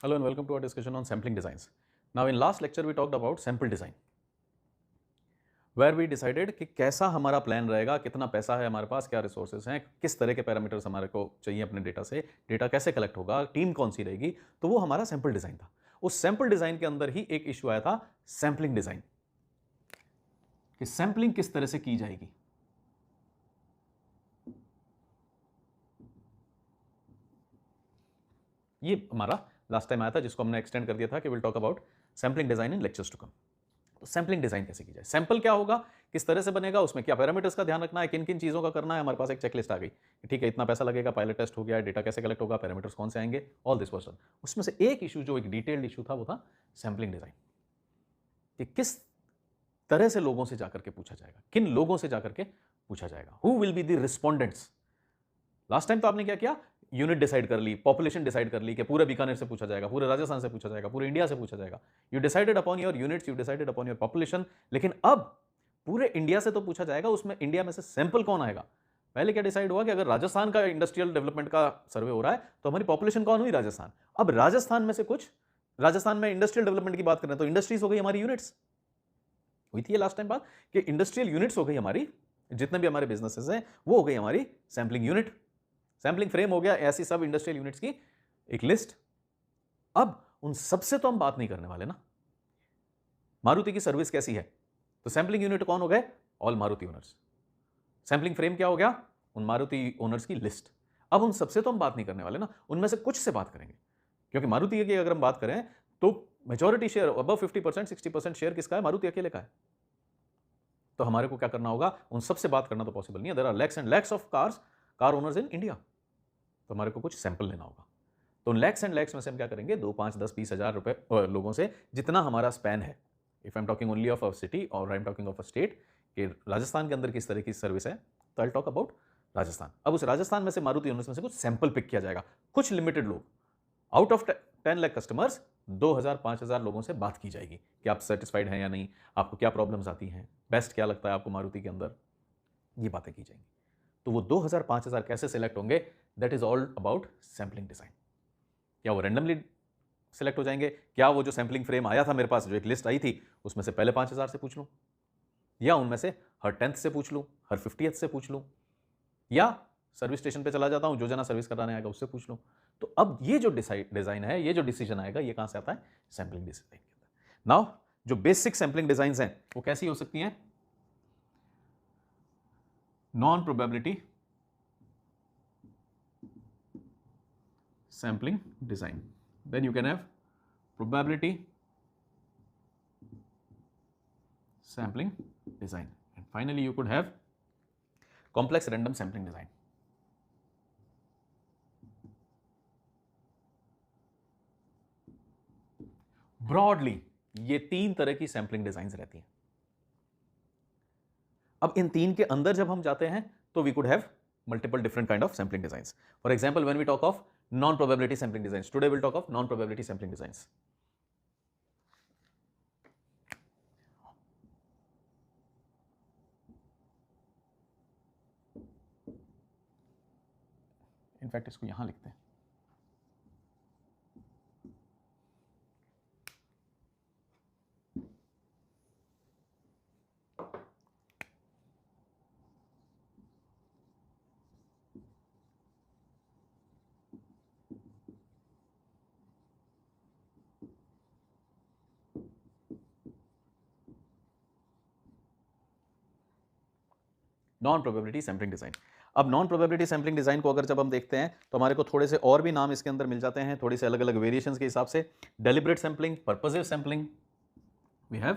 Hello and welcome to our discussion on sampling designs. Now in last lecture we talked about sample design where we decided कि कैसा हमारा plan रहेगा, कितना पैसा है हमारे पास, क्या रिसोर्सेज हैं, किस तरह के पैरामीटर्स हमारे को चाहिए अपने डेटा से, डेटा कैसे कलेक्ट होगा, टीम कौन सी रहेगी। तो वो हमारा सैंपल डिजाइन था। उस सैंपल डिजाइन के अंदर ही एक इश्यू आया था सैंपलिंग डिजाइन, कि सैंपलिंग किस तरह से की जाएगी। ये हमारा लास्ट टाइम आया था जिसको हमने एक्सटेंड कर दिया था कि will talk about sampling design in lectures to come. तो सैंपलिंग डिजाइन कैसे की जाए, सैंपल क्या होगा, किस तरह से बनेगा, उसमें क्या पैरामीटर्स का ध्यान रखना है, किन किन चीजों का करना है। हमारे पास एक चेकलिस्ट आ गई, ठीक है, इतना पैसा लगेगा, पायलट टेस्ट हो गया, डेटा कैसे कलेक्ट होगा, पैरामीटर्स कौन से आएंगे, ऑल दिस वाज डन। उसमें से एक इशू जो एक डिटेल्ड इशू था वो था सैंपलिंग डिजाइन, कि किस तरह से लोगों से जाकर के पूछा जाएगा, किन लोगों से जाकर के पूछा जाएगा, who will be the respondents. Last time तो आपने क्या किया, यूनिट डिसाइड कर ली, पॉपुलेशन डिसाइड कर ली कि पूरे बीकानेर से पूछा जाएगा, पूरे राजस्थान से पूछा जाएगा, पूरे इंडिया से पूछा जाएगा। You decided upon your units, you decided upon your population. लेकिन अब पूरे इंडिया से तो पूछा जाएगा, उसमें इंडिया में से सैंपल कौन आएगा। पहले क्या डिसाइड हुआ कि अगर राजस्थान का इंडस्ट्रियल डेवलपमेट का सर्वे हो रहा है तो हमारी पॉपुलेशन कौन हुई, राजस्थान। अब राजस्थान में से कुछ, राजस्थान में इंडस्ट्रियल डेवलपमेंट की बात करें तो इंडस्ट्रीज हो गई हमारी, यूनिट्स हुई थी लास्ट टाइम बात कि इंडस्ट्रियल यूनिट्स हो गई हमारी, जितने भी हमारे बिजनेसेस हैं वो हो गई हमारी सैंपलिंग यूनिट। सैंपलिंग फ्रेम हो गया, ऐसी सब इंडस्ट्रियल यूनिट्स की एक लिस्ट। अब उन सबसे तो हम बात नहीं करने वाले ना। मारुति की सर्विस कैसी है, तो सैंपलिंग यूनिट कौन हो गए, all Maruti owners. Sampling frame क्या हो गया, उन मारुति ओनर्स की लिस्ट। अब उन सबसे तो हम बात नहीं करने वाले ना, उनमें से कुछ से बात करेंगे। क्योंकि मारुति की अगर हम बात करें तो मेजॉरिटी शेयर अबव 50%, 60% शेयर किसका है, मारुति अकेले का है। तो हमारे को क्या करना होगा, उन सबसे बात करना तो पॉसिबल नहीं है। There are lakhs and lakhs of car owners in India. तो हमारे को कुछ सैंपल लेना होगा। तो लैक्स एंड लैक्स में से हम क्या करेंगे, 2, 5, 10, 20 हजार रुपए लोगों से, जितना हमारा स्पैन है। If I am talking only of a city और I am talking of a state, कि राजस्थान के अंदर किस तरह की सर्विस है, तो आई टॉक अबाउट राजस्थान। अब उस राजस्थान में से मारुति यूनिट्स में से कुछ सैंपल पिक किया जाएगा, कुछ लिमिटेड लोग, आउट ऑफ 10 लाख कस्टमर्स 2000, 5000 लोगों से बात की जाएगी कि आप सेटिस्फाइड हैं या नहीं, आपको क्या प्रॉब्लम्स आती हैं, बेस्ट क्या लगता है आपको मारुति के अंदर, ये बातें की जाएंगी। तो वो 2000, 5000 कैसे सिलेक्ट होंगे, that is all about sampling design. क्या वो रैंडमली सिलेक्ट हो जाएंगे, क्या वो जो सैंपलिंग फ्रेम आया था मेरे पास, जो एक लिस्ट आई थी, उसमें से पहले 5000 से पूछ लूं, या उनमें से हर 10th से पूछ लूं, हर 50th से पूछ लूं, या सर्विस स्टेशन पे चला जाता हूं, जो जना सर्विस कराने आएगा उससे पूछ लूं। तो अब ये जो डिजाइन है, ये जो डिसीजन आएगा, ये कहां से आता है, सैंपलिंग डिजाइन के अंदर। नाउ जो बेसिक सैंपलिंग डिजाइन हैं वो कैसी हो सकती हैं, non probability sampling design, then you can have probability sampling design, and finally you could have complex random sampling design. Broadly ये 3 तरह की सैंपलिंग डिजाइंस रहती हैं। अब इन 3 के अंदर जब हम जाते हैं तो we could have multiple different kind of sampling designs. For example, when we talk of non-probability sampling designs, today we'll talk of non-probability sampling designs. In fact इसको यहां लिखते हैं, नॉन प्रोबेबिलिटी सैंपलिंग डिजाइन। अब नॉन प्रोबेबिलिटी सैंपलिंग डिजाइन को अगर जब हम देखते हैं तो हमारे को थोड़े से और भी नाम इसके अंदर मिल जाते हैं, थोड़ी से अलग अलग वेरिएशंस के हिसाब से। Deliberate sampling, purposive sampling, we have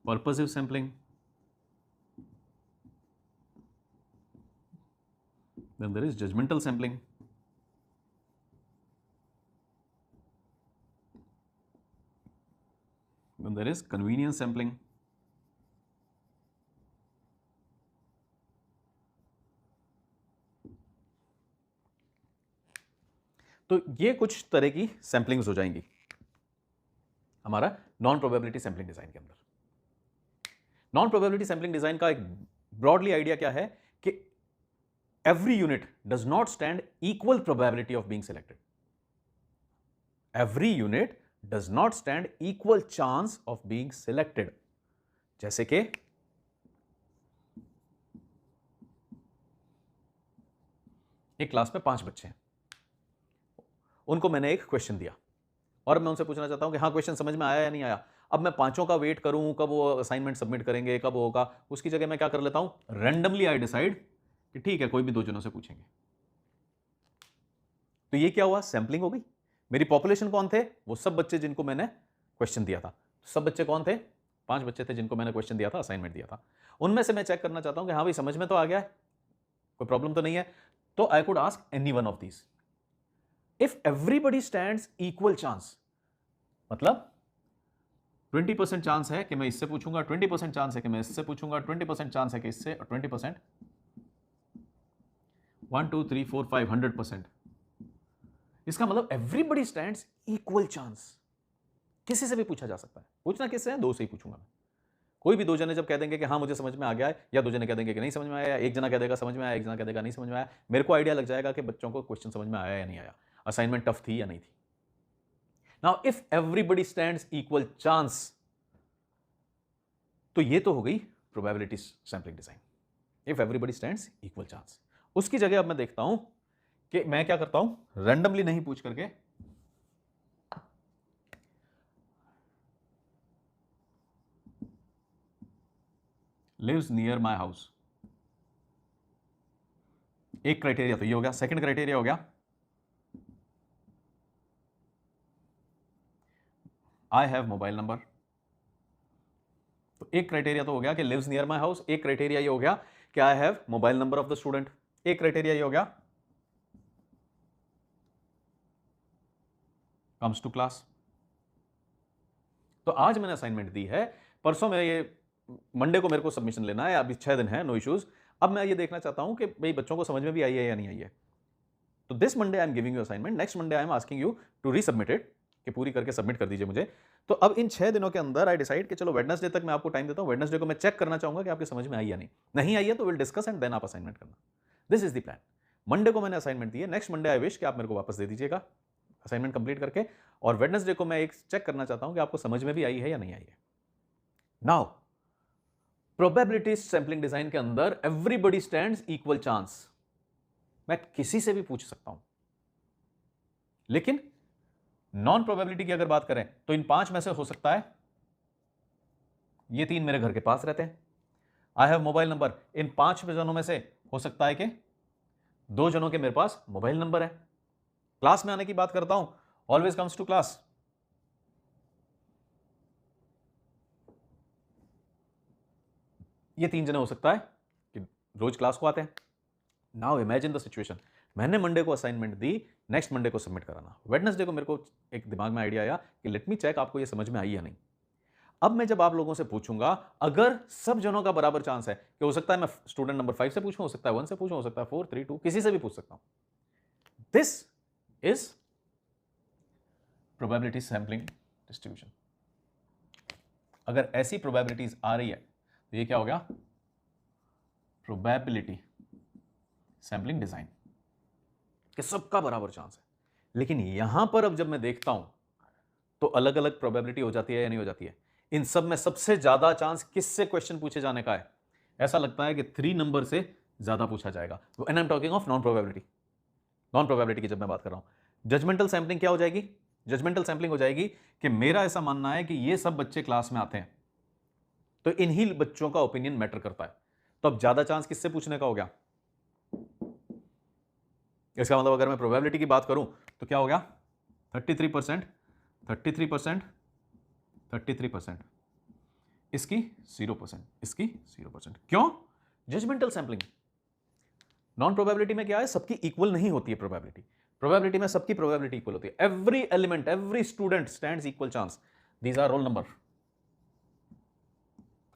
purposive sampling, then there is judgmental sampling, then there is convenience sampling, तो ये कुछ तरह की सैंपलिंग्स हो जाएंगी हमारा नॉन प्रोबेबिलिटी सैंपलिंग डिजाइन के अंदर। नॉन प्रोबेबिलिटी सैंपलिंग डिजाइन का एक ब्रॉडली आइडिया क्या है कि every unit does not stand equal probability of being selected. Every unit does not stand equal chance of being selected. जैसे कि एक क्लास में 5 बच्चे हैं, उनको मैंने एक क्वेश्चन दिया और मैं उनसे पूछना चाहता हूं कि हाँ क्वेश्चन समझ में आया या नहीं आया। अब मैं पांचों का वेट करूं कब वो असाइनमेंट सबमिट करेंगे, कब होगा, उसकी जगह मैं क्या कर लेता हूं, रैंडमली आई डिसाइड कि ठीक है कोई भी 2 जनों से पूछेंगे। तो ये क्या हुआ, सैंपलिंग हो गई। मेरी पॉपुलेशन कौन थे, वो सब बच्चे जिनको मैंने क्वेश्चन दिया था। सब बच्चे कौन थे, 5 बच्चे थे जिनको मैंने क्वेश्चन दिया था, असाइनमेंट दिया था। उनमें से मैं चेक करना चाहता हूं कि हाँ भाई समझ में तो आ गया है, कोई प्रॉब्लम तो नहीं है। तो I could ask any one of these. If everybody stands equal chance, मतलब 20% चांस है कि मैं इससे पूछूंगा, 20% चांस है कि मैं इससे पूछूंगा, 20% चांस है कि इससे, और 20%, 1 2 3 4 5 100%। इसका मतलब एवरीबडी स्टैंड्स इक्वल चांस। किसी से भी पूछा जा सकता है। पूछना किससे है, 2 से ही पूछूंगा मैं। कोई भी 2 जने जब कह देंगे कि हाँ मुझे समझ में आ गया है, या 2 जने कह देंगे कि नहीं समझ में आया, एक जना कह देगा समझ में आया, एक जना कह देगा नहीं समझ में आया, मेरे को आइडिया लग जाएगा कि बच्चों को क्वेश्चन समझ में आया या नहीं आया, असाइनमेंट टफ थी या नहीं थी। Now if everybody stands equal chance, तो ये तो हो गई probability sampling design. If everybody stands equal chance, उसकी जगह अब मैं देखता हूं कि मैं क्या करता हूं, रैंडमली नहीं पूछ करके लिव्स नियर माई हाउस। एक क्राइटेरिया तो ये हो गया। सेकंड क्राइटेरिया हो गया आई हैव मोबाइल नंबर। तो एक क्राइटेरिया तो हो गया कि लिव्स नियर माई हाउस, एक क्राइटेरिया ये हो गया कि I have mobile number of the student, एक क्राइटेरिया ये हो गया कम्स टू क्लास। तो आज मैंने असाइनमेंट दी है, परसों में ये मंडे को मेरे को सबमिशन लेना है, अभी 6 दिन है, नो इश्यूज। अब मैं ये देखना चाहता हूं कि भाई बच्चों को समझ में भी आई है या नहीं आई है। तो this Monday I am giving you assignment, next Monday I am asking you to resubmit it, कि पूरी करके सबमिट कर दीजिए मुझे। तो अब इन 6 दिनों के अंदर आई डिसाइड कि चलो वेडनेसडे तक मैं आपको टाइम देता हूं। वेडनेसडे को मैं चेक करना चाहूंगा कि आपकी समझ में आई या नहीं। नहीं आई है तो विल डिस्कस एंड देन आप असाइनमेंट करना। This is the plan. Monday को मैंने असाइनमेंट दी है, नेक्स्ट मंडे आई विश कि आप मेरे को वापस दे दीजिएगा असाइनमेंट कंप्लीट करके, और वेडनेसडे को मैं एक चेक करना चाहता हूं कि आपको समझ में भी आई है या नहीं आई है। नाउ प्रोबेबिलिटी सैंपलिंग डिजाइन के अंदर एवरीबडी स्टैंड्स इक्वल चांस, मैं किसी से भी पूछ सकता हूं। लेकिन नॉन प्रोबेबिलिटी की अगर बात करें तो इन 5 में से हो सकता है ये 3 मेरे घर के पास रहते हैं, आई हैव मोबाइल नंबर, इन 5 जनों में से हो सकता है कि 2 जनों के मेरे पास मोबाइल नंबर है। क्लास में आने की बात करता हूं, ऑलवेज कम्स टू क्लास, ये 3 जने हो सकता है कि रोज क्लास को आते हैं। नाउ इमेजिन द सिचुएशन, मैंने मंडे को असाइनमेंट दी, नेक्स्ट मंडे को सबमिट कराना, वेडनेसडे को मेरे को एक दिमाग में आइडिया आया कि लेट मी चेक आपको ये समझ में आई या नहीं। अब मैं जब आप लोगों से पूछूंगा, अगर सब जनों का बराबर चांस है कि हो सकता है मैं स्टूडेंट नंबर 5 से पूछूं, हो सकता है 1 से पूछूं, हो सकता है 4 3 2 किसी से भी पूछ सकता हूं। This is probability sampling distribution. अगर ऐसी प्रोबेबिलिटीज आ रही है तो ये क्या हो गया, प्रोबेबिलिटी सैंपलिंग डिजाइन, कि सबका बराबर चांस है। लेकिन यहां पर अब जब मैं देखता हूं तो अलग अलग प्रोबेबिलिटी हो जाती है या नहीं हो जाती है। इन सब में सबसे ज्यादा चांस किससे क्वेश्चन पूछे जाने का है, ऐसा लगता है कि 3 नंबर से ज्यादा पूछा जाएगा। And I am talking of non probability. Non probability की जब मैं बात कर रहा हूं, जजमेंटल सैंपलिंग क्या हो जाएगी, जजमेंटल सैंपलिंग हो जाएगी कि मेरा ऐसा मानना है कि ये सब बच्चे क्लास में आते हैं तो इन्हीं बच्चों का ओपिनियन मैटर करता है। तो अब ज्यादा चांस किससे पूछने का हो गया, इसका मतलब अगर मैं प्रोबेबिलिटी की बात करूं तो क्या हो गया, 33%, 33%, 33%, इसकी 0%, इसकी 0%। क्यों, जजमेंटल सैंपलिंग। नॉन प्रोबेबिलिटी में क्या है, सबकी इक्वल नहीं होती है प्रोबेबिलिटी। प्रोबेबिलिटी में सबकी प्रोबेबिलिटी इक्वल होती है। Every element, every student stands equal chance. These are roll number,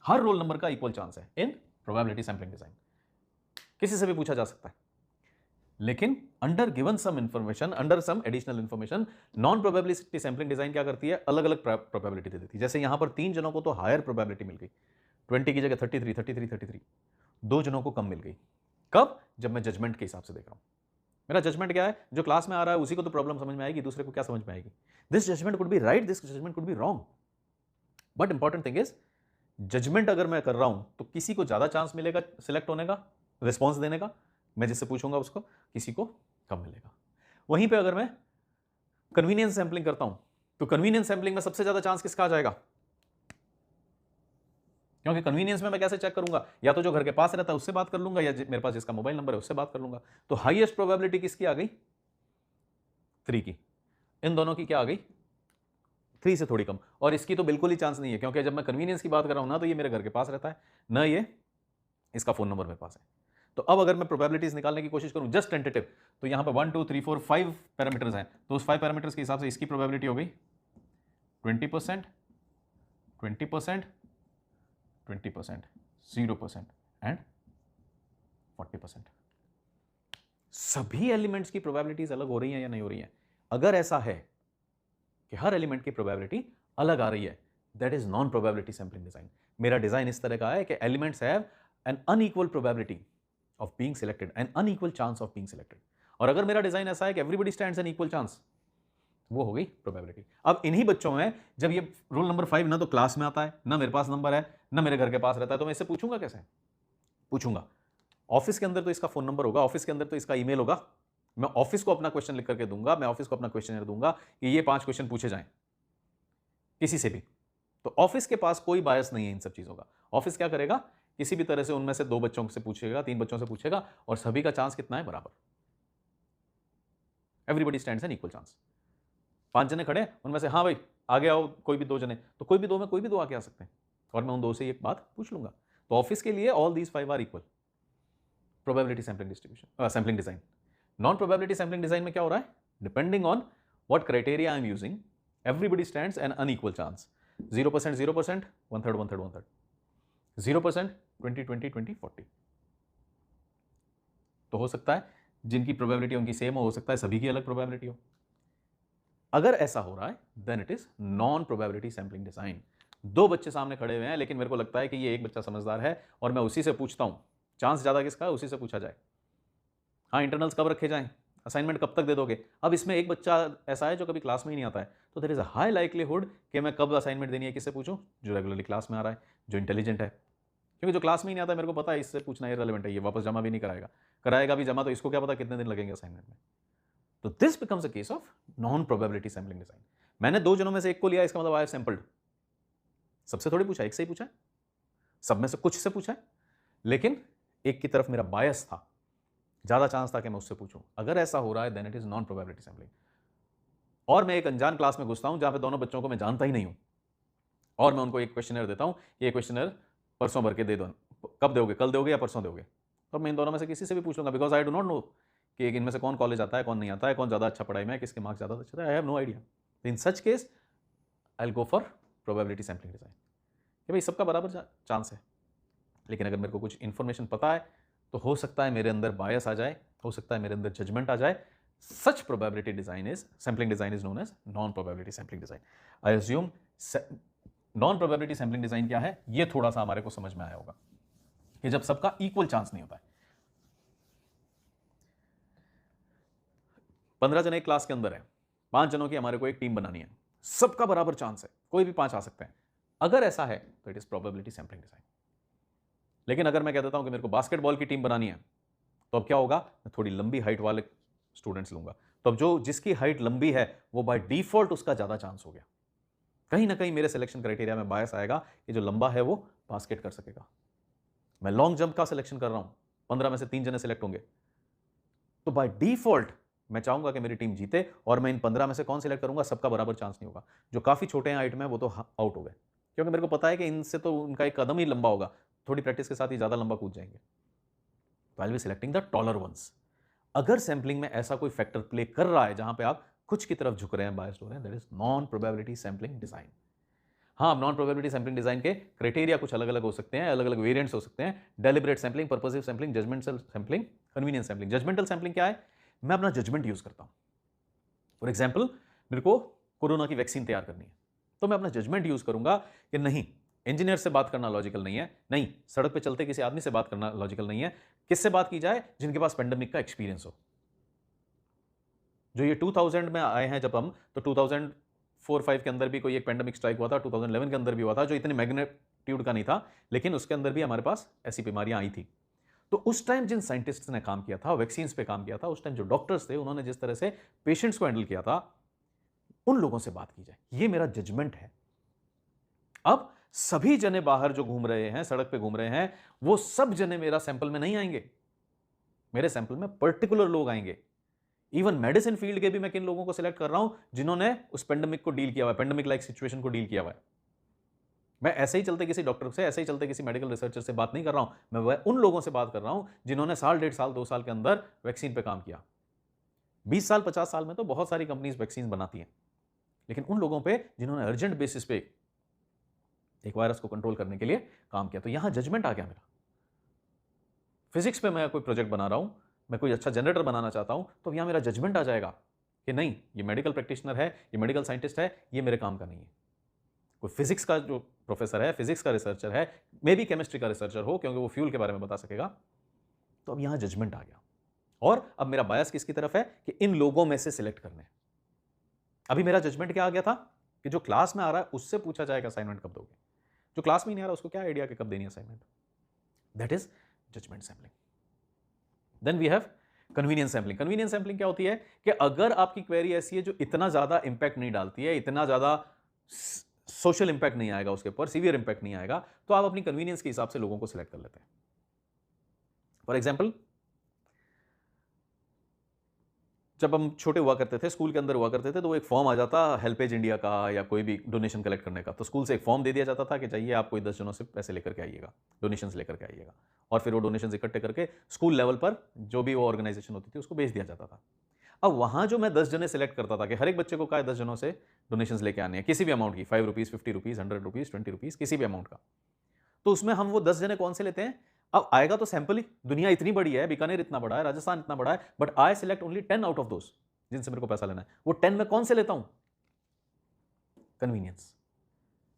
हर रोल नंबर का इक्वल चांस है इन प्रोबेबिलिटी सैंपलिंग डिजाइन। किसी से भी पूछा जा सकता है, लेकिन under given some information, under some additional information, non probability sampling design क्या करती है, अलग अलग प्रोबेबिलिटी दे देती है। जैसे यहां पर 3 जनों को तो हायर प्रोबेबिलिटी मिल गई, 20 की जगह 33, 33, 33। 2 जनों को कम मिल गई। कब? जब मैं जजमेंट के हिसाब से देख रहा हूं। मेरा जजमेंट क्या है? जो क्लास में आ रहा है उसी को तो प्रॉब्लम समझ में आएगी, दूसरे को क्या समझ में आएगी? This judgement could be right, this judgement could be wrong, but important thing is judgement अगर मैं कर रहा हूं तो किसी को ज्यादा चांस मिलेगा सिलेक्ट होने का, रिस्पॉन्स देने का, मैं जिससे पूछूंगा उसको, किसी को कम मिलेगा। वहीं पे अगर मैं कन्वीनियंस सैंपलिंग करता हूं तो कन्वीनियंस सैंपलिंग में सबसे ज्यादा चांस किसका आ जाएगा? क्योंकि कन्वीनियंस में मैं कैसे चेक करूंगा? या तो जो घर के पास रहता है उससे बात कर लूंगा, या मेरे पास जिसका मोबाइल नंबर है उससे बात कर लूंगा। तो हाईएस्ट प्रोबेबिलिटी किसकी आ गई? 3 की। इन दोनों की क्या आ गई? 3 से थोड़ी कम। और इसकी तो बिल्कुल ही चांस नहीं है, क्योंकि जब मैं कन्वीनियंस की बात कर रहा हूं ना, तो ये मेरे घर के पास रहता है ना, ये इसका फोन नंबर मेरे पास है। तो अब अगर मैं प्रोबेबिलिटीज निकालने की कोशिश करूं जस्ट टेंटेटिव, तो यहां पे 1 2 3 4 5 पैरामीटर्स हैं, तो उस 5 पैरामीटर्स के हिसाब से इसकी प्रोबेबिलिटी हो गई 20%, 20%, 20%, 0% एंड 40%। सभी एलिमेंट्स की प्रोबेबिलिटीज अलग हो रही हैं या नहीं हो रही हैं? अगर ऐसा है कि हर एलिमेंट की प्रोबेबिलिटी अलग आ रही है, that is non probability sampling design. मेरा डिजाइन इस तरह का है कि elements have an unequal probability of being selected, an unequal chance of being selected. और अगर मेरा डिजाइन ऐसा है कि everybody stands an equal chance, वो हो गई प्रोबेबिलिटी। अब इन्हीं बच्चों में जब ये रोल नंबर 5 ना तो क्लास में आता है, ना मेरे पास नंबर है, ना मेरे घर के पास रहता है, तो मैं इससे पूछूंगा कैसे? पूछूंगा ऑफिस के अंदर तो इसका फोन नंबर होगा, ऑफिस के अंदर तो इसका ईमेल होगा, मैं ऑफिस को अपना क्वेश्चन लिख करके दूंगा, मैं ऑफिस को अपना क्वेश्चन दूंगा कि ये 5 क्वेश्चन पूछे जाएं किसी से भी। तो ऑफिस के पास कोई बायस नहीं है इन सब चीजों का। ऑफिस क्या करेगा? किसी भी तरह से उनमें से 2 बच्चों से पूछेगा, 3 बच्चों से पूछेगा, और सभी का चांस कितना है? बराबर। Everybody stands an equal chance. 5 जने खड़े, उनमें से हाँ भाई आगे आओ कोई भी 2 जने, तो कोई भी 2 में कोई भी 2 आके आ सकते हैं, और मैं उन 2 से एक बात पूछ लूंगा। तो ऑफिस के लिए all these 5 are equal. Probability sampling distribution, sampling design. Non probability sampling design में क्या हो रहा है? Depending on what criteria I am using, everybody stands an unequal chance. 0%, 0%, 1/3, 1/3, 1/3, 0%, 20, 20, 20, 40। तो हो सकता है जिनकी प्रोबेबिलिटी उनकी सेम हो सकता है सभी की अलग प्रोबेबिलिटी हो। अगर ऐसा हो रहा है then it is non probability sampling design. 2 बच्चे सामने खड़े हुए हैं, लेकिन मेरे को लगता है कि ये एक बच्चा समझदार है और मैं उसी से पूछता हूं, चांस ज्यादा किसका है? उसी से पूछा जाए। हाँ, इंटरनल्स कब रखे जाएं, असाइनमेंट कब तक दे दोगे? अब इसमें एक बच्चा ऐसा है जो कभी क्लास में ही नहीं आता है, तो there is a high likelihood कि मैं कब असाइनमेंट देनी है किससे पूछूं? जो रेगुलरली क्लास में आ रहा है, जो इंटेलिजेंट है। क्योंकि जो क्लास में ही नहीं आता है, मेरे को पता है इससे पूछना इररिलेवेंट है, ये वापस जमा भी नहीं कराएगा, कराएगा भी जमा तो इसको क्या पता कितने दिन लगेंगे असाइनमेंट में। तो this becomes a case of non probability sampling design. मैंने 2 जनों में से एक को लिया, इसका मतलब आई हैव सैंपल्ड। सबसे थोड़ी पूछा, एक से ही पूछा है, सब में से कुछ से पूछा है, लेकिन एक की तरफ मेरा बायस था, ज्यादा चांस था कि मैं उससे पूछूं। अगर ऐसा हो रहा है then it is non probability sampling. और मैं एक अनजान क्लास में घुसता हूं जहां पे दोनों बच्चों को मैं जानता ही नहीं हूं, और मैं उनको एक क्वेश्चनर देता हूं, ये क्वेश्चनर परसों भर के दे दो, कब दोगे, कल दोगे या परसों दोगे? तो मैं इन दोनों में से किसी से भी पूछ लूंगा, because I do not know कि इनमें से कौन कॉलेज आता है, कौन नहीं आता है, कौन ज्यादा अच्छा पढ़ाई में है, किसके मार्क्स ज्यादा अच्छे, I have no idea. In such case I will go for probability sampling design कि भाई सबका बराबर चांस है। लेकिन अगर मेरे को कुछ इन्फॉर्मेशन पता है तो हो सकता है मेरे अंदर बायस आ जाए, हो सकता है मेरे अंदर जजमेंट आ जाए। Such probability design is sampling design is known as non probability sampling design. I assume non probability sampling design क्या है, ये थोड़ा सा हमारे को समझ में आया होगा कि जब सबका इक्वल चांस नहीं होता है। 15 जने एक क्लास के अंदर है, 5 जनों की हमारे को एक टीम बनानी है, सबका बराबर चांस है, कोई भी 5 आ सकते हैं। अगर ऐसा है तो it is probability sampling design. लेकिन अगर मैं कह देता हूं कि मेरे को बास्केटबॉल की टीम बनानी है, तो अब क्या होगा? मैं थोड़ी लंबी हाइट वाले स्टूडेंट्स लूंगा, तो अब जो जिसकी हाइट लंबी है वो बाय डिफॉल्ट उसका ज्यादा चांस हो गया। कहीं ना कहीं मेरे सिलेक्शन क्राइटेरिया में बायस आएगा कि जो लंबा है वो बास्केट कर सकेगा। मैं लॉन्ग जंप का सिलेक्शन कर रहा हूं, 15 में से 3 जने सिलेक्ट होंगे, तो बाय डिफॉल्ट मैं चाहूंगा कि मेरी टीम जीते, और मैं इन 15 में से कौन सिलेक्ट करूंगा? सबका बराबर चांस नहीं होगा। जो काफी छोटे हैं हाइट में वो तो आउट हो गए, क्योंकि मेरे को पता है कि इनसे तो उनका एक कदम ही लंबा होगा, थोड़ी प्रैक्टिस के साथ ही ज्यादा लंबा कूद जाएंगे। तो I will be selecting the taller ones. अगर सैंपलिंग में ऐसा कोई फैक्टर प्ले कर रहा है जहां पे आप कुछ की तरफ झुक रहे हैं, बायस्ड हो रहे हैं, that is non probability sampling design. हाँ, नॉन प्रोबेबिलिटी सैंपलिंग डिजाइन के क्राइटेरिया कुछ अलग अलग हो सकते हैं, अलग अलग वेरिएंट्स हो सकते हैं। Deliberate sampling, purposive sampling, judgemental sampling, convenience sampling. Judgemental sampling क्या है? मैं अपना जजमेंट यूज करता हूं। फॉर एग्जाम्पल, मेरे को कोरोना की वैक्सीन तैयार करनी है, तो मैं अपना जजमेंट यूज करूंगा कि नहीं, इंजीनियर से बात करना लॉजिकल नहीं है, नहीं, सड़क पे चलते किसी आदमी से बात करना लॉजिकल नहीं है। किससे बात की जाए? जिनके पास पेंडेमिक का एक्सपीरियंस हो। जो ये 2000 में आए हैं जब हम, तो 2004-5 के अंदर भी कोई एक पेंडेमिक स्ट्राइक हुआ था, 2011 के अंदर भी हुआ था, जो इतनी मैग्नीट्यूड का नहीं था, लेकिन उसके अंदर भी हमारे पास ऐसी बीमारियां आई थी। तो उस टाइम जिन साइंटिस्ट्स ने काम किया था, वैक्सीन्स पे काम किया था, उस टाइम जो डॉक्टर्स थे, उन्होंने जिस तरह से पेशेंट्स को हैंडल किया था, उन लोगों से बात की जाए, ये मेरा जजमेंट है। अब सभी जने बाहर जो घूम रहे हैं, सड़क पे घूम रहे हैं, वो सब जने मेरा सैंपल में नहीं आएंगे। मेरे सैंपल में पर्टिकुलर लोग आएंगे। इवन मेडिसिन फील्ड के भी मैं किन लोगों को सिलेक्ट कर रहा हूं, जिन्होंने उस पेंडेमिक को डील किया हुआ है, पेंडेमिक लाइक सिचुएशन को डील किया हुआ है। मैं ऐसे ही चलते किसी डॉक्टर से, ऐसे ही चलते किसी मेडिकल रिसर्चर से बात नहीं कर रहा हूं, मैं वह उन लोगों से बात कर रहा हूं जिन्होंने साल, 1.5 साल, 2 साल के अंदर वैक्सीन पे काम किया। 20 साल, 50 साल में तो बहुत सारी कंपनीज वैक्सीन बनाती हैं, लेकिन उन लोगों पे जिन्होंने अर्जेंट बेसिस पे एक वायरस को कंट्रोल करने के लिए काम किया। तो यहां जजमेंट आ गया मेरा। फिजिक्स पे मैं कोई प्रोजेक्ट बना रहा हूं, मैं कोई अच्छा जनरेटर बनाना चाहता हूं, तो यहां मेरा जजमेंट आ जाएगा कि नहीं, ये मेडिकल प्रैक्टिशनर है, ये मेडिकल साइंटिस्ट है, ये मेरे काम का नहीं है। कोई फिजिक्स का जो प्रोफेसर है, फिजिक्स का रिसर्चर है, मे बी केमिस्ट्री का रिसर्चर हो, क्योंकि वो फ्यूल के बारे में बता सकेगा। तो अब यहां जजमेंट आ गया, और अब मेरा बायस किसकी तरफ है कि इन लोगों में से सिलेक्ट करने। अभी मेरा जजमेंट क्या आ गया था कि जो क्लास में आ रहा है उससे पूछा जाएगा असाइनमेंट कब दोगे, जो क्लास में नहीं आ रहा उसको क्या आइडिया कि कब देनी assignment. That is judgement sampling. Then we have convenience sampling. Convenience sampling क्या होती है कि अगर आपकी क्वेरी ऐसी है जो इतना ज्यादा इंपैक्ट नहीं डालती है, इतना ज्यादा सोशल इंपैक्ट नहीं आएगा उसके ऊपर, सीवियर इंपैक्ट नहीं आएगा, तो आप अपनी कन्वीनियंस के हिसाब से लोगों को सिलेक्ट कर लेते हैं। फॉर एग्जाम्पल, जब हम छोटे हुआ करते थे, स्कूल के अंदर हुआ करते थे, तो वो एक फॉर्म आ जाता हेल्पेज इंडिया का या कोई भी डोनेशन कलेक्ट करने का, तो स्कूल से एक फॉर्म दे दिया जाता था कि चाहिए आप कोई 10 जनों से पैसे लेकर के आइएगा, डोनेशंस लेकर के आइएगा, और फिर वो डोनेशंस इकट्ठे करके स्कूल लेवल पर जो भी वो ऑर्गेनाइजेशन होती थी उसको भेज दिया जाता था। अब वहां जो मैं 10 जने सेलेक्ट करता था कि हर एक बच्चे को क्या है 10 जनों से डोनेशंस लेके आने हैं, किसी भी अमाउंट की, 5 रुपीज, 50 रुपीज, 100 रुपीज, 20 रुपीज, किसी भी अमाउंट का। तो उसमें हम वो 10 जने कौन से लेते हैं? अब आएगा तो सैंपल ही, दुनिया इतनी बड़ी है, बीकानेर इतना बड़ा है, राजस्थान इतना बड़ा है, but I select only 10 out of those जिनसे मेरे को पैसा लेना है। वो 10 में कौन से लेता हूं? कन्वीनियंस।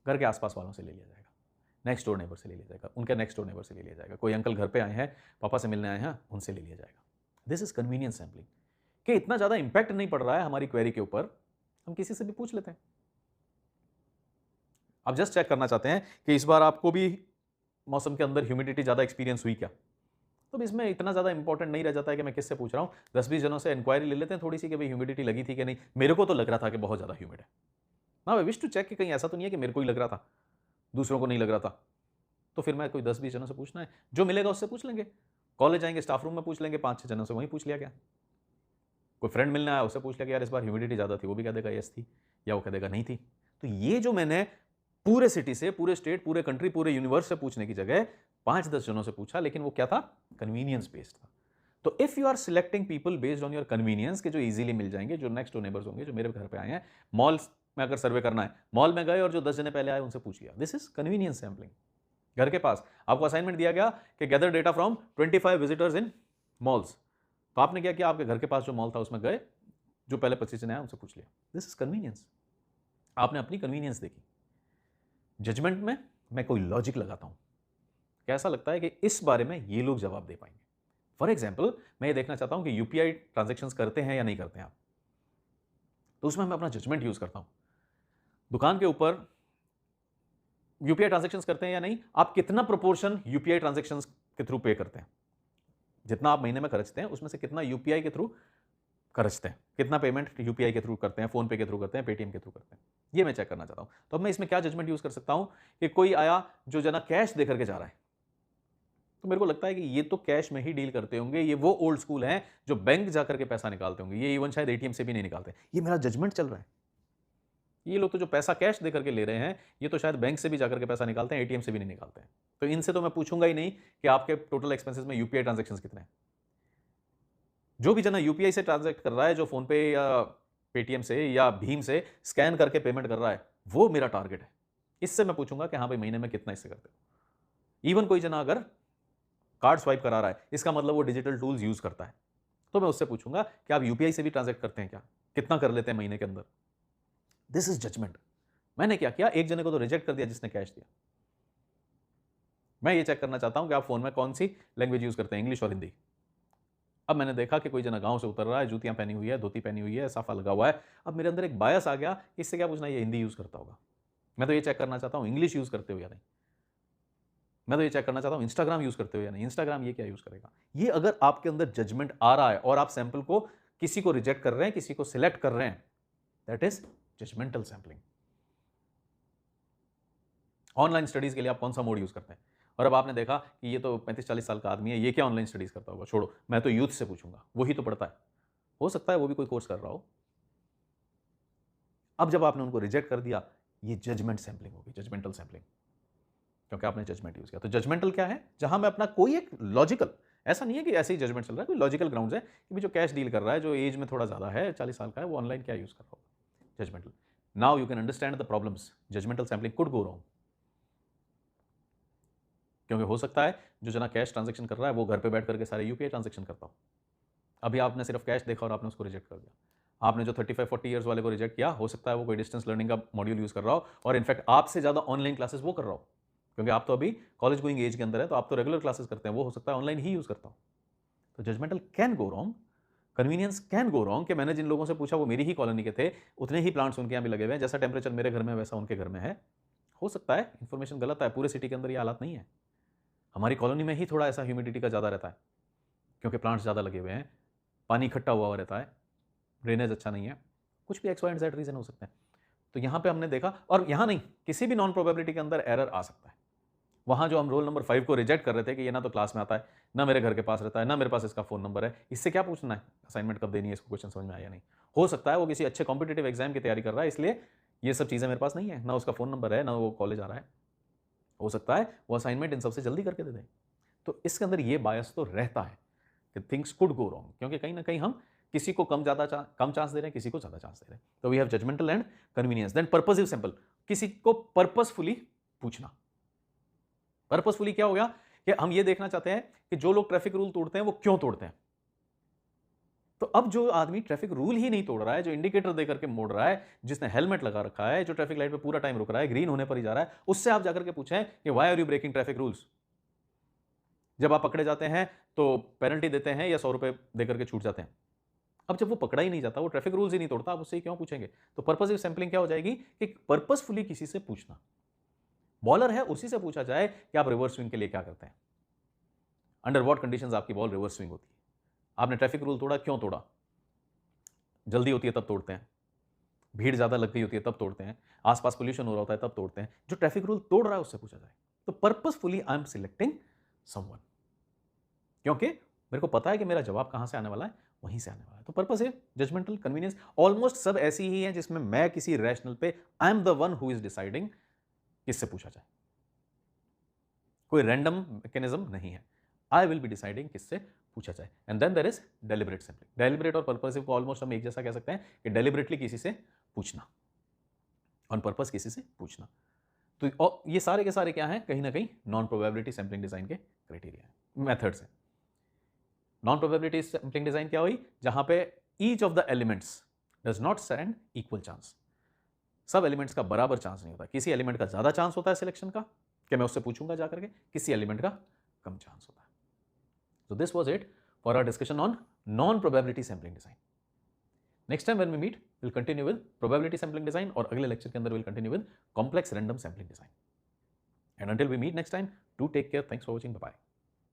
घर के आसपास वालों से ले लिया जाएगा, नेक्स्ट डोर नेबर से ले लिया जाएगा, उनके नेक्स्ट डोर नेबर से ले लिया जाएगा, कोई अंकल घर पे आए हैं, पापा से मिलने आए हैं, उनसे ले लिया जाएगा। This is convenience sampling. कि इतना ज्यादा इंपैक्ट नहीं पड़ रहा है हमारी क्वेरी के ऊपर, हम किसी से भी पूछ लेते हैं। आप जस्ट चेक करना चाहते हैं कि इस बार आपको भी मौसम के अंदर ह्यूमिडिटी ज्यादा एक्सपीरियंस हुई क्या, तो इसमें इतना ज्यादा इंपॉर्टेंट नहीं रह जाता है कि मैं किससे पूछ रहा हूं। 10-20 जनों से इंक्वायरी ले लेते हैं थोड़ी सी कि भाई ह्यूमिडिटी लगी थी कि नहीं, मेरे को तो लग रहा था कि बहुत ज्यादा ह्यूमिड है। ना, आई विश टू चेक कि कहीं ऐसा तो नहीं है कि मेरे को ही लग रहा था, दूसरों को नहीं लग रहा था। तो फिर मैं कोई 10-20 जनों से पूछना है, जो मिलेगा उससे पूछ लेंगे। कॉलेज जाएंगे, स्टाफ रूम में पूछ लेंगे, 5-6 जनों से वहीं पूछ लिया गया। कोई फ्रेंड मिलने आया, उससे पूछ लिया कि यार इस बार ह्यूमिडिटी ज़्यादा थी, वो भी कह देगा यस थी, या वो कह देगा नहीं थी। तो ये जो मैंने पूरे सिटी से, पूरे स्टेट, पूरे कंट्री, पूरे यूनिवर्स से पूछने की जगह 5-10 जनों से पूछा, लेकिन वो क्या था? कन्वीनियंस बेस्ड था। तो if you are selecting people based on your convenience, के जो इजीली मिल जाएंगे, जो नेक्स्ट डोर नेबर्स होंगे, जो मेरे घर पे आए हैं, मॉल में अगर सर्वे करना है, मॉल में गए और जो 10 जने पहले आए उनसे पूछ लिया, दिस इज कन्वीनियंस सैंपलिंग। घर के पास आपको असाइनमेंट दिया गया कि gather data from 25 visitors in malls, तो आपने क्या किया? आपके घर के पास जो मॉल था उसमें गए, जो पहले 25 जने आए उनसे पूछ लिया। This is convenience. आपने अपनी कन्वीनियंस देखी। जजमेंट में मैं कोई लॉजिक लगाता हूं, कैसा लगता है कि इस बारे में ये लोग जवाब दे पाएंगे। फॉर एग्जाम्पल, मैं ये देखना चाहता हूं कि यूपीआई ट्रांजेक्शन्स करते हैं या नहीं करते हैं आप, तो उसमें मैं अपना जजमेंट यूज करता हूं। दुकान के ऊपर यूपीआई ट्रांजेक्शन्स करते हैं या नहीं, आप कितना प्रोपोर्शन यूपीआई ट्रांजेक्शन्स के थ्रू पे करते हैं, जितना आप महीने में खर्चते हैं उसमें से कितना यूपीआई के थ्रू खर्चते हैं, कितना पेमेंट यूपीआई के थ्रू करते हैं, फोन पे के थ्रू करते हैं, पेटीएम के थ्रू करते हैं, ये मैं चेक करना चाहता हूं। तो अब मैं इसमें क्या जजमेंट यूज कर सकता हूं कि कोई आया जो जना कैश दे करके जा रहा है, तो मेरे को लगता है कि ये तो कैश में ही डील करते होंगे, ये वो ओल्ड स्कूल हैं जो बैंक जाकर के पैसा निकालते होंगे, ये इवन शायद एटीएम से भी नहीं निकालते। ये मेरा जजमेंट चल रहा है। ये लोग तो जो पैसा कैश दे करके ले रहे हैं, ये तो शायद बैंक से भी जाकर के पैसा निकालते हैं, एटीएम से भी नहीं निकालते हैं। तो इनसे तो मैं पूछूंगा ही नहीं कि आपके टोटल एक्सपेंसेस में यूपीआई ट्रांजेक्शन्स कितने हैं। जो भी जना यूपीआई से ट्रांजैक्ट कर रहा है, जो फोन पे या पेटीएम से या भीम से स्कैन करके पेमेंट कर रहा है, वो मेरा टारगेट है। इससे मैं पूछूंगा कि हाँ भाई महीने में कितना इससे करते हो। इवन कोई जना अगर कार्ड स्वाइप करा रहा है, इसका मतलब वो डिजिटल टूल्स यूज करता है, तो मैं उससे पूछूंगा कि आप यूपीआई से भी ट्रांजैक्ट करते हैं क्या, कितना कर लेते हैं महीने के अंदर। This is judgement. मैंने क्या किया, एक जने को तो रिजेक्ट कर दिया जिसने कैश दिया, मैं ये चेक करना चाहता हूं कि आप फोन में कौन सी लैंग्वेज यूज करते हैं, इंग्लिश और हिंदी। अब मैंने देखा कि कोई जना गांव से उतर रहा है, जूतियां पहनी हुई है, धोती पहनी हुई है, साफा लगा हुआ है। अब मेरे अंदर एक बायस आ गया, इससे क्या पूछना, ये हिंदी यूज करता होगा। मैं तो ये चेक करना चाहता हूं इंग्लिश यूज करते हो या नहीं। मैं तो ये चेक करना चाहता हूं इंस्टाग्राम यूज करते हो या नहीं। इंस्टाग्राम ये क्या यूज करेगा। ये अगर आपके अंदर जजमेंट आ रहा है और आप सैंपल को किसी को रिजेक्ट कर रहे हैं, किसी को सिलेक्ट कर रहे हैं, that is judgemental sampling. Online studies के लिए आप कौन सा मोड यूज करते हैं। और अब आपने देखा कि ये तो 35-40 साल का आदमी है, ये क्या ऑनलाइन स्टडीज करता होगा, छोड़ो, मैं तो यूथ से पूछूंगा, वही तो पढ़ता है। हो सकता है वो भी कोई कोर्स कर रहा हो। अब जब आपने उनको रिजेक्ट कर दिया, ये जजमेंट सैंपलिंग होगी, जजमेंटल सैंपलिंग, क्योंकि आपने जजमेंट यूज किया। तो जजमेंटल क्या है, जहां मैं अपना कोई एक लॉजिकल, ऐसा नहीं है कि ऐसे ही जजमेंट चल रहा है, कोई लॉजिकल ग्राउंड्स है कि भी जो कैश डील कर रहा है, जो एज में थोड़ा ज्यादा है, 40 साल का है, वो ऑनलाइन क्या यूज कर रहा होगा, judgemental. Now you can understand the problems judgemental sampling could go wrong. क्योंकि हो सकता है जो जना कैश ट्रांजैक्शन कर रहा है वो घर पे बैठ करके सारे यूपीआई ट्रांजैक्शन करता हो। अभी आपने सिर्फ कैश देखा और आपने उसको रिजेक्ट कर दिया। आपने जो 35-40 ईयर्स वाले को रिजेक्ट किया, हो सकता है वो कोई डिस्टेंस लर्निंग का मॉड्यूल यूज कर रहा हो और इनफैक्ट आपसे ज्यादा ऑनलाइन क्लासेस वो कर रहा हो, क्योंकि आप तो अभी कॉलेज गोइंग एज के अंदर है, तो आप तो रेगुलर क्लासेस करते हैं, वो हो सकता है ऑनलाइन ही यूज करता हो। तो judgemental can go wrong, convenience can go wrong. कि मैंने जिन लोगों से पूछा वो मेरी ही कॉलोनी के थे, उतने ही प्लांट्स उनके यहाँ भी लगे हुए हैं, जैसा टेम्परेचर मेरे घर में है वैसा उनके घर में है। हो सकता है इंफॉर्मेशन गलत है, पूरे सिटी के अंदर ये हालात नहीं है। हमारी कॉलोनी में ही थोड़ा ऐसा ह्यूमिडिटी का ज़्यादा रहता है, क्योंकि प्लांट्स ज़्यादा लगे हुए हैं, पानी इकट्ठा हुआ रहता है, ड्रेनेज अच्छा नहीं है, कुछ भी X Y and Z reason हो सकते हैं। तो यहाँ पे हमने देखा, और यहाँ नहीं, किसी भी नॉन प्रोबेबिलिटी के अंदर एरर आ सकता है। वहाँ जो हम रोल नंबर 5 को रिजेक्ट कर रहे थे कि ये ना तो क्लास में आता है, ना मेरे घर के पास रहता है, ना मेरे पास इसका फ़ोन नंबर है, इससे क्या पूछना है, असाइनमेंट कब देनी है, इसको क्वेश्चन समझ में आया या नहीं। हो सकता है वो किसी अच्छे कॉम्पिटेटिव एग्जाम की तैयारी कर रहा है, इसलिए ये सब चीज़ें मेरे पास नहीं है, ना उसका फ़ोन नंबर है, ना वो कॉलेज आ रहा है। हो सकता है वो असाइनमेंट इन सबसे जल्दी करके दे दें। तो इसके अंदर ये बायस तो रहता है कि थिंग्स कुड गो रॉन्ग, क्योंकि कहीं ना कहीं हम किसी को कम चांस दे रहे हैं, किसी को ज्यादा चांस दे रहे हैं। तो we have judgemental and convenience. Then purposive sample, किसी को पर्पसफुली पूछना। पर्पसफुली क्या हो गया कि हम ये देखना चाहते हैं कि जो लोग ट्रैफिक रूल तोड़ते हैं वो क्यों तोड़ते हैं। तो अब जो आदमी ट्रैफिक रूल ही नहीं तोड़ रहा है, जो इंडिकेटर देकर के मोड़ रहा है, जिसने हेलमेट लगा रखा है, जो ट्रैफिक लाइट पे पूरा टाइम रुक रहा है, ग्रीन होने पर ही जा रहा है, उससे आप जाकर के पूछें कि why are you breaking traffic rules. जब आप पकड़े जाते हैं तो पेनल्टी देते हैं या 100 रुपए देकर के छूट जाते हैं। अब जब वो पकड़ा ही नहीं जाता, वो ट्रैफिक रूल्स ही नहीं तोड़ता, आप उससे क्यों पूछेंगे। तो पर्पसिव सैंपलिंग क्या हो जाएगी कि पर्पसफुली किसी से पूछना। बॉलर है उसी से पूछा जाए कि आप रिवर्स स्विंग के लिए क्या करते हैं, अंडर व्हाट कंडीशंस आपकी बॉल रिवर्स स्विंग होती है। आपने ट्रैफिक रूल तोड़ा, क्यों तोड़ा। जल्दी होती है तब तोड़ते हैं, भीड़ ज्यादा लग गई होती है तब तोड़ते हैं, आसपास पोल्यूशन हो रहा होता है तब तोड़ते हैं। जो ट्रैफिक रूल तोड़ रहा है उससे पूछा जाए। तो purposefully I am selecting someone, क्योंकि मेरे को पता है कि मेरा जवाब कहां से आने वाला है, वहीं से आने वाला है। तो पर्पस है जजमेंटल, कन्वीनियंस, ऑलमोस्ट सब ऐसी ही है जिसमें मैं किसी रैशनल पे I am the one who is deciding किससे पूछा जाए। कोई रैंडम मैकेनिज्म नहीं है, आई विल बी डिसाइडिंग किससे पूछा जाए। And then there is deliberate sampling. Deliberate और पर्पसिव को ऑलमोस्ट हम एक जैसा कह सकते हैं कि डेलिबरेटली किसी से पूछना, ऑन पर्पस किसी से पूछना। तो ये सारे के सारे क्या हैं, कहीं ना कहीं नॉन प्रोबेबिलिटी सैंपलिंग डिजाइन के क्राइटेरिया है, मेथड्स हैं। नॉन प्रोबेबिलिटी सैंपलिंग डिजाइन क्या हुई, जहां पे each of the elements does not stand equal chance. सब एलिमेंट्स का बराबर चांस नहीं होता, किसी एलिमेंट का ज्यादा चांस होता है सिलेक्शन का कि मैं उससे पूछूंगा जाकर के, किसी एलिमेंट का कम चांस होता है। So this was it for our discussion on non probability sampling design. Next time when we meet will continue with probability sampling design, और अगले लेक्चर के अंदर will continue with complex random sampling design. And until we meet next time, do take care, thanks for watching, bye bye.